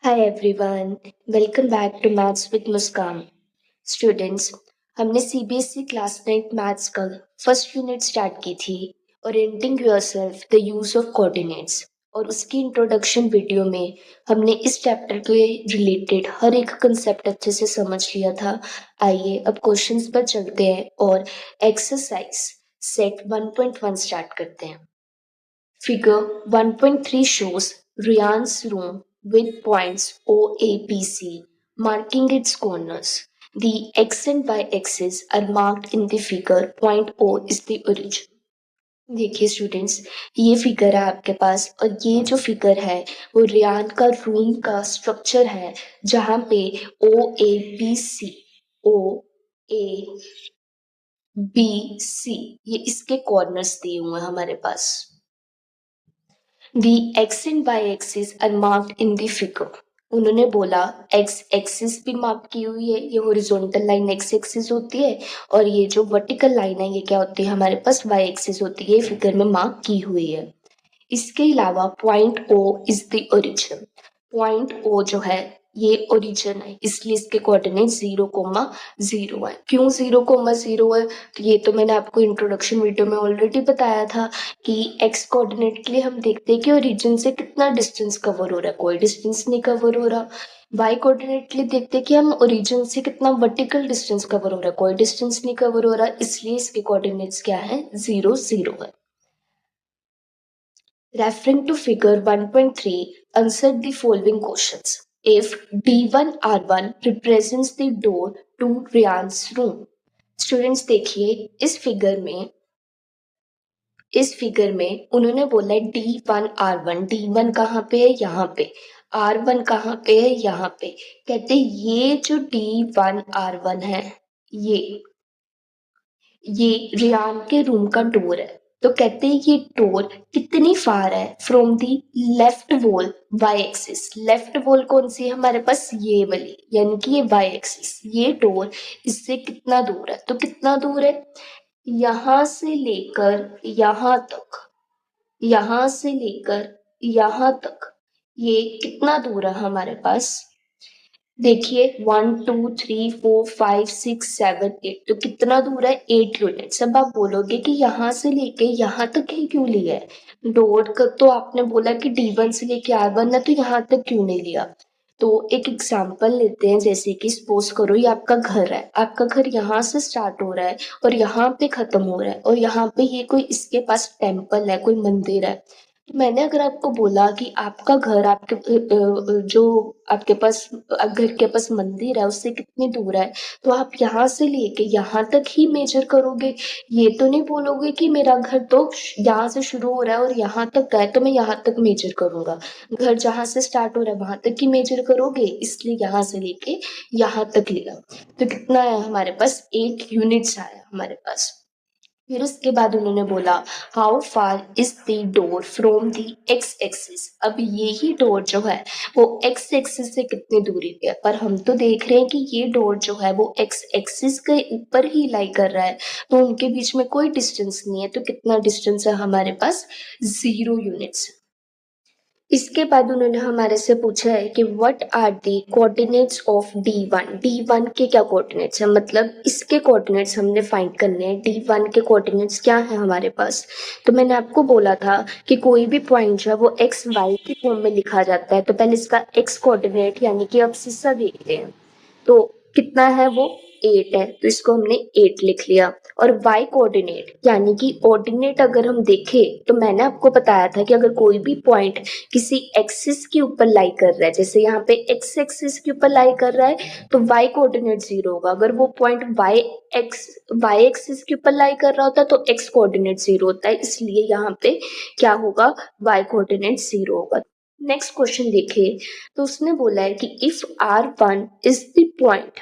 Hi everyone, welcome back to maths with Muskan. Students, हमने CBSE class 9 maths का first unit start की थी, orienting yourself the use of coordinates. और उसकी introduction video में हमने इस चैप्टर के रिलेटेड हर एक कंसेप्ट अच्छे से समझ लिया था। आइए अब क्वेश्चंस पर चलते हैं और एक्सरसाइज सेट 1.1 स्टार्ट करते हैं। Figure 1.3 shows Ryan's room with points O, A, B, C marking its corners. The x and y axes are marked in the figure. Point O is the origin. देखिए students, ये figure है आपके पास और ये जो figure है वो रियान का रूम का स्ट्रक्चर है जहाँ पे ओ ए बी सी ये इसके कॉर्नर्स दिए हुए हैं हमारे पास। The x and y axis are marked in the figure. उन्होंने बोला x एक्सिस भी मार्क की हुई है, ये हॉरिजॉन्टल लाइन x एक्सिस होती है और ये जो वर्टिकल लाइन है ये क्या होती है हमारे पास y एक्सिस होती है, फिगर में मार्क की हुई है। इसके अलावा point O is the origin. Point O जो है ये ओरिजिन है, इसलिए इसके कोऑर्डिनेट 0,0 है। क्यों 0,0 है? तो ये तो मैंने आपको इंट्रोडक्शन वीडियो में ऑलरेडी बताया था कि x कोऑर्डिनेट के लिए हम देखते हैं कि ओरिजिन से कितना डिस्टेंस कवर हो रहा है, कोई डिस्टेंस नहीं कवर हो रहा। y कोऑर्डिनेट के लिए देखते हैं कि हम ओरिजिन से कितना वर्टिकल डिस्टेंस कवर हो रहा है, कोई डिस्टेंस नहीं कवर हो रहा, इसलिए इसके कोऑर्डिनेट्स क्या है, 0, 0 है। Referring to figure 1.3, answer the following questions. If D1R1 represents the door to Ryan's room. Students देखिए इस फिगर में उन्होंने बोला है D1R1, D1 कहाँ पे है, यहाँ पे, R1 कहाँ पे है, यहाँ पे। कहते ये जो D1R1 है ये रियान के रूम का डोर है। तो कहते हैं ये डोर कितनी फार है from the left wall y axis. Left wall कौन सी है हमारे पास, ये वाली, यानी कि ये वाई एक्सिस। ये डोर इससे कितना दूर है, तो कितना दूर है, यहां से लेकर यहां तक, यहां से लेकर यहां तक ये कितना दूर है हमारे पास। देखिए 1 2 3 4 5 6 7 8, तो कितना दूर है, 8 यूनिट्स। अब आप बोलोगे कि यहाँ से लेके यहाँ तक ही क्यों लिया है, डॉट का तो आपने बोला कि D1 से लेके R1 है, तो यहाँ तक क्यों नहीं लिया। तो एक एग्जांपल लेते हैं, जैसे कि सपोज करो ये आपका घर है, आपका घर यहाँ से स्टार्ट हो रहा है और यहाँ पे खत्म हो रहा है और यहाँ पे ये कोई इसके पास टेम्पल है, कोई मंदिर है। मैंने अगर आपको बोला कि आपका घर आपके जो आपके पास घर के पास मंदिर है उससे कितनी दूर है, तो आप यहाँ से लेके यहाँ तक ही मेजर करोगे। ये तो नहीं बोलोगे कि मेरा घर तो यहाँ से शुरू हो रहा है और यहाँ तक है तो मैं यहाँ तक मेजर करूंगा। घर जहाँ से स्टार्ट हो रहा है वहां तक ही मेजर करोगे, इसलिए यहाँ से लेके यहाँ तक लिया। तो कितना है हमारे पास, 8 यूनिट्स आया हमारे पास। फिर उसके बाद उन्होंने बोला how far is the door from the x axis. अब ये ही डोर जो है वो एक्स एक्सिस से कितनी दूरी पे है, पर हम तो देख रहे हैं कि ये डोर जो है वो एक्स एक्सिस के ऊपर ही लाई कर रहा है, तो उनके बीच में कोई डिस्टेंस नहीं है। तो कितना डिस्टेंस है हमारे पास, 0 यूनिट्स। इसके बाद उन्होंने हमारे से पूछा है कि what are the coordinates of D1। D1 के क्या कोऑर्डिनेट्स है, मतलब इसके कोऑर्डिनेट्स हमने फाइंड करने हैं। D1 के कोऑर्डिनेट्स क्या है हमारे पास, तो मैंने आपको बोला था कि कोई भी पॉइंट जो है वो एक्स वाई के फॉर्म में लिखा जाता है। तो पहले इसका एक्स कोऑर्डिनेट यानी कि अब सिस्सा देखते हैं, तो कितना है वो 8 है, तो इसको हमने 8 लिख लिया। और y कोऑर्डिनेट यानी कि ऑर्डिनेट अगर हम देखें तो मैंने आपको बताया था कि अगर कोई भी पॉइंट किसी एक्सिस के ऊपर लाई कर रहा है, जैसे यहाँ पे x एक्सिस के ऊपर लाई कर रहा है तो y कोऑर्डिनेट 0 होगा। अगर वो पॉइंट y एक्सिस के ऊपर लाई कर रहा होता है तो x कोऑर्डिनेट 0 होता है, इसलिए यहाँ पे क्या होगा, y कोऑर्डिनेट 0 होगा। नेक्स्ट क्वेश्चन देखिए, तो उसने बोला है कि if R1 is the point,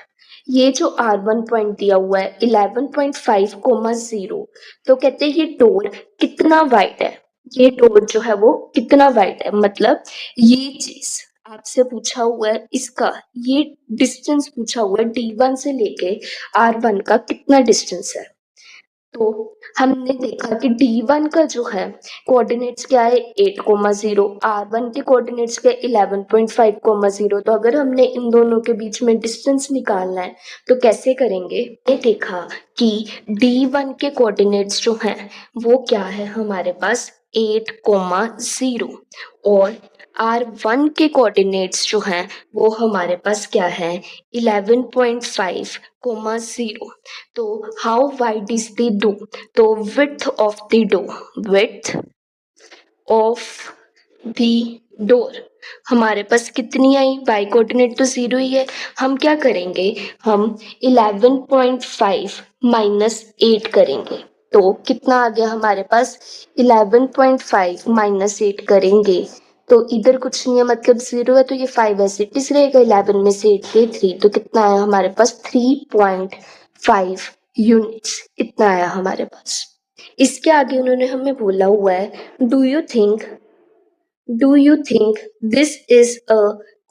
ये जो R1 पॉइंट दिया हुआ है 11.5, 0, तो कहते हैं ये डोर कितना वाइड है, ये डोर जो है वो कितना वाइड है, मतलब ये चीज आपसे पूछा हुआ है, इसका ये डिस्टेंस पूछा हुआ है D1 से लेके R1 का कितना डिस्टेंस है। तो हमने देखा कि D1 का जो है कोऑर्डिनेट्स क्या है 8,0, R1 के कोऑर्डिनेट्स क्या है 11.5,0। तो अगर हमने इन दोनों के बीच में डिस्टेंस निकालना है तो कैसे करेंगे? ये देखा कि D1 के कोऑर्डिनेट्स जो हैं वो क्या है हमारे पास 8,0 और R1 के कोऑर्डिनेट्स जो हैं वो हमारे पास क्या है 11.5,0। तो how wide is the door? तो width of the door, width of the door हमारे पास कितनी आई? y कोऑर्डिनेट तो 0 ही है। हम क्या करेंगे? हम 11.5 माइनस 8 करेंगे तो कितना आ गया हमारे पास? 11.5 माइनस 8 करेंगे तो इधर कुछ नहीं है मतलब 0 है तो ये 5 ऐसे इट इज रहेगा। 11 में से 8 गए 3 तो कितना आया हमारे पास? 3.5 यूनिट्स इतना आया हमारे पास। इसके आगे उन्होंने हमें बोला हुआ है do you think this is a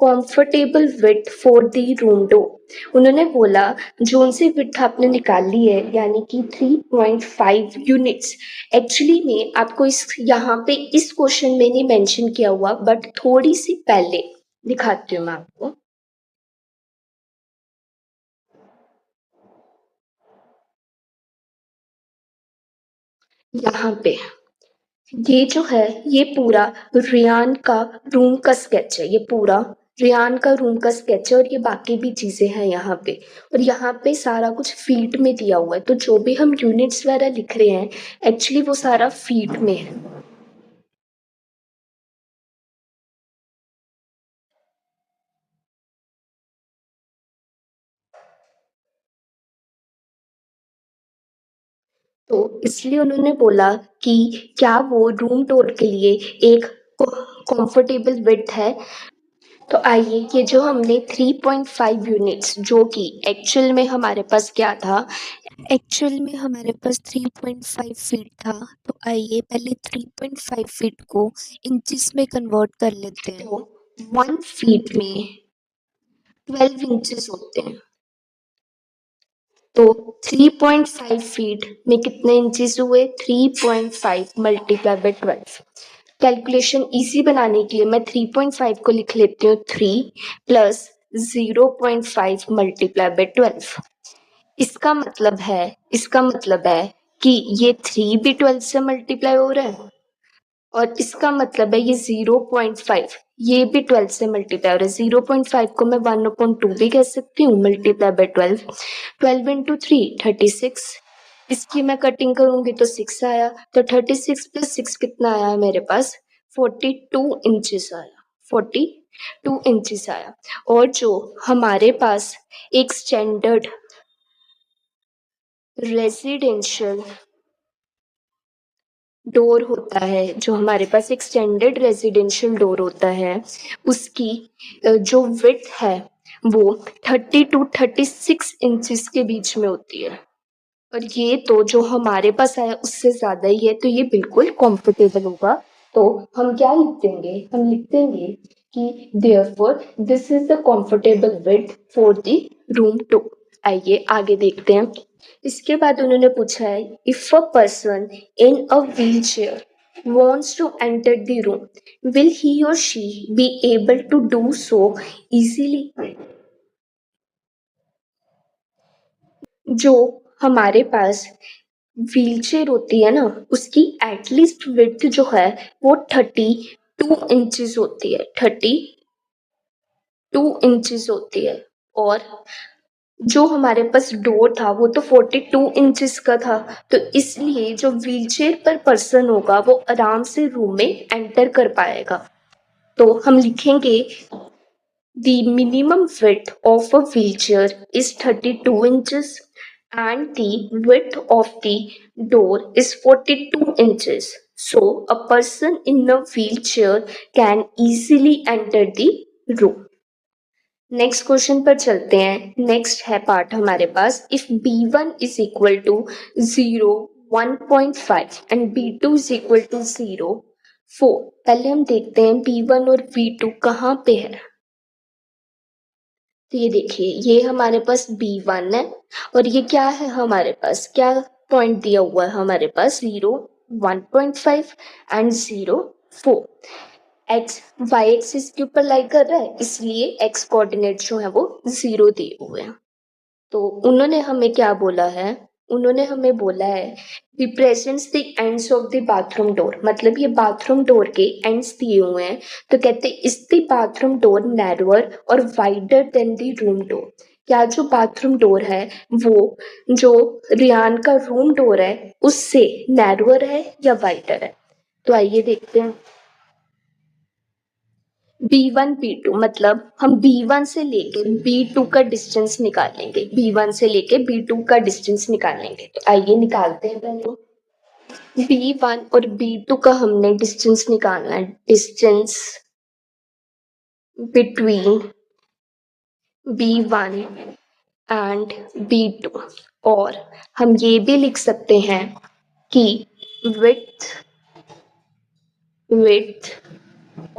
comfortable width for the room door? उन्होंने बोला जोन सी विड्थ आपने निकाल ली है यानी कि 3.5 यूनिट्स। एक्चुअली में आपको इस यहाँ पे इस क्वेश्चन में नहीं मेंशन किया हुआ बट थोड़ी सी पहले दिखाती हूँ मैं आपको। यहाँ पे ये जो है ये पूरा रियान का रूम का स्केच है। ये पूरा रियान का रूम का स्केच है और ये बाकी भी चीजें हैं यहाँ पे। और यहाँ पे सारा कुछ फीट में दिया हुआ है तो जो भी हम यूनिट्स वगैरह लिख रहे हैं एक्चुअली वो सारा फीट में है। तो इसलिए उन्होंने बोला कि क्या वो रूम टूर के लिए एक कंफर्टेबल विड्थ है। तो आइए ये जो हमने 3.5 यूनिट्स जो कि एक्चुअल में हमारे पास क्या था? एक्चुअल में हमारे पास 3.5 फीट था। तो आइए पहले 3.5 फीट को इंचेस में कन्वर्ट कर लेते हैं। तो 1 फीट में 12 इंचेस होते हैं। तो 3.5 फीट में कितने इंचेस हुए? 3.5 मल्टीप्लाई बाय 12। कैलकुलेशन इजी बनाने के लिए मैं 3.5 को लिख लेती हूँ 3 प्लस 0.5 मल्टीप्लाई बाय 12। इसका मतलब है कि ये 3 भी 12 से मल्टीप्लाई हो रहा है और इसका मतलब है ये 0.5 ये भी 12 से मल्टीप्लाई हो रहा है। 0.5 को मैं 1/2 भी कह सकती हूँ मल्टीप्लाई बाय 12। 12 इंटू 3 36। इसकी मैं कटिंग करूंगी तो 6 आया। तो 36 प्लस 6 कितना आया है मेरे पास? 42 इंचेस आया। 42 इंचेस आया। और जो हमारे पास एक स्टैंडर्ड रेजिडेंशियल डोर होता है, जो हमारे पास एक स्टैंडर्ड रेजिडेंशियल डोर होता है, उसकी जो विड्थ है वो 30 टू 36 इंचेस के बीच में होती है। और ये तो जो हमारे पास आया उससे ज्यादा ही है तो ये बिल्कुल कंफर्टेबल होगा। तो हम क्या लिख देंगे? हम लिख देंगे कि therefore this is the comfortable width for the room too. आइए आगे देखते हैं। इसके बाद उन्होंने पूछा है if a person in a wheel chair wants to enter the room, will he or she be able to do so easily? जो हमारे पास व्हीलचेयर होती है ना उसकी एटलीस्ट विड्थ जो है वो 32 इंचेस होती है। 32 इंचेस होती है। और जो हमारे पास डोर था वो तो 42 इंचेस का था। तो इसलिए जो व्हीलचेयर पर पर्सन होगा वो आराम से रूम में एंटर कर पाएगा। तो हम लिखेंगे the minimum width of a wheelchair is 32 inches and the width of the door is 42 inches. So a person in a wheelchair can easily enter the room. Next question पर चलते हैं। Next है part हमारे पास if B1 is equal to 0 1.5 and B2 is equal to 0 4। पहले हम देखते हैं B1 और B2 कहाँ पे है। तो ये देखिए ये हमारे पास B1 है और ये क्या है हमारे पास? क्या पॉइंट दिया हुआ है हमारे पास 0, 1.5 एंड 0, 4। एक्स वाई एक्सिस के ऊपर लाई कर रहा है, इसलिए एक्स कोऑर्डिनेट जो है वो 0 दिए हुए हैं। तो उन्होंने हमें क्या बोला है, उन्होंने हमें बोला है represents the ends of the bathroom door, मतलब ये बाथरूम डोर के एंड्स दिए हुए हैं। तो कहते हैं इस द बाथरूम डोर नैरोअर और wider than the room door. क्या जो बाथरूम डोर है वो जो रियान का रूम डोर है उससे नैरोअर है या वाइडर है? तो आइए देखते हैं। B1 B2 मतलब हम B1 से लेके B2 का डिस्टेंस निकालेंगे, B1 से लेके B2 का डिस्टेंस निकालेंगे। तो आइए निकालते हैं पहले। B1 और B2 का हमने डिस्टेंस निकालना है, distance between B1 and B2। और हम ये भी लिख सकते हैं कि width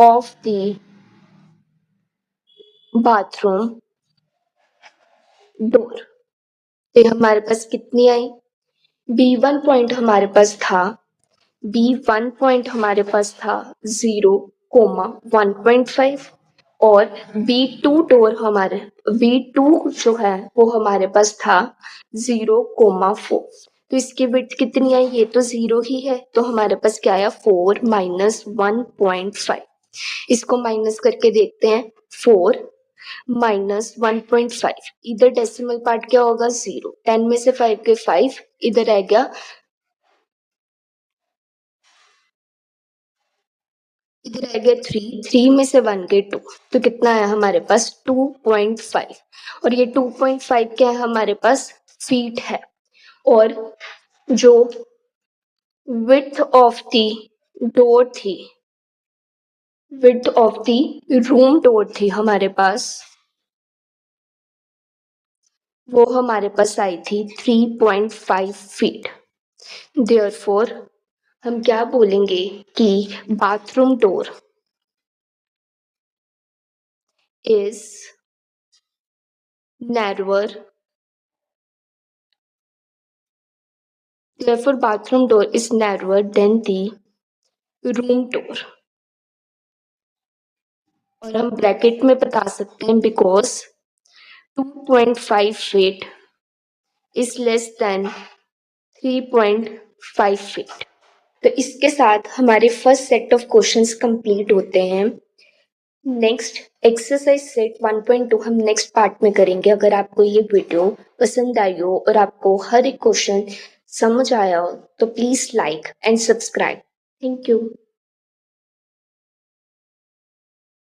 of the bathroom door. तो हमारे पास कितनी आई? B1 पॉइंट हमारे पास था, B1 पॉइंट हमारे पास था 0,1.5 और B2 डोर हमारे B2 जो है वो हमारे पास था 0,4। तो इसकी विड्थ कितनी आई? ये तो 0 ही है, तो हमारे पास क्या आया? 4 माइनस 1.5। इसको माइनस करके देखते हैं। 4 माइनस 1.5, इधर डेसिमल पार्ट क्या होगा? 0। 10 में से 5 के 5, इधर रह गया, इधर रह गया 3, 3 में से 1 के 2, तो कितना आया हमारे पास? 2.5। और ये 2.5 क्या है हमारे पास? फीट है। और जो विड्थ ऑफ द डोर थी, width of the room door थी हमारे पास, वो हमारे पास आई थी 3.5 फीट। देयरफॉर हम क्या बोलेंगे कि bathroom door is narrower, therefore bathroom door is narrower than the room door। और हम ब्रैकेट में बता सकते हैं because 2.5 feet is less than 3.5 feet. तो इसके साथ हमारे first set of questions complete होते हैं। नेक्स्ट एक्सरसाइज सेट 1.2 हम नेक्स्ट पार्ट में करेंगे। अगर आपको ये वीडियो पसंद आई हो और आपको हर एक क्वेश्चन समझ आया हो तो please like and subscribe. Thank you.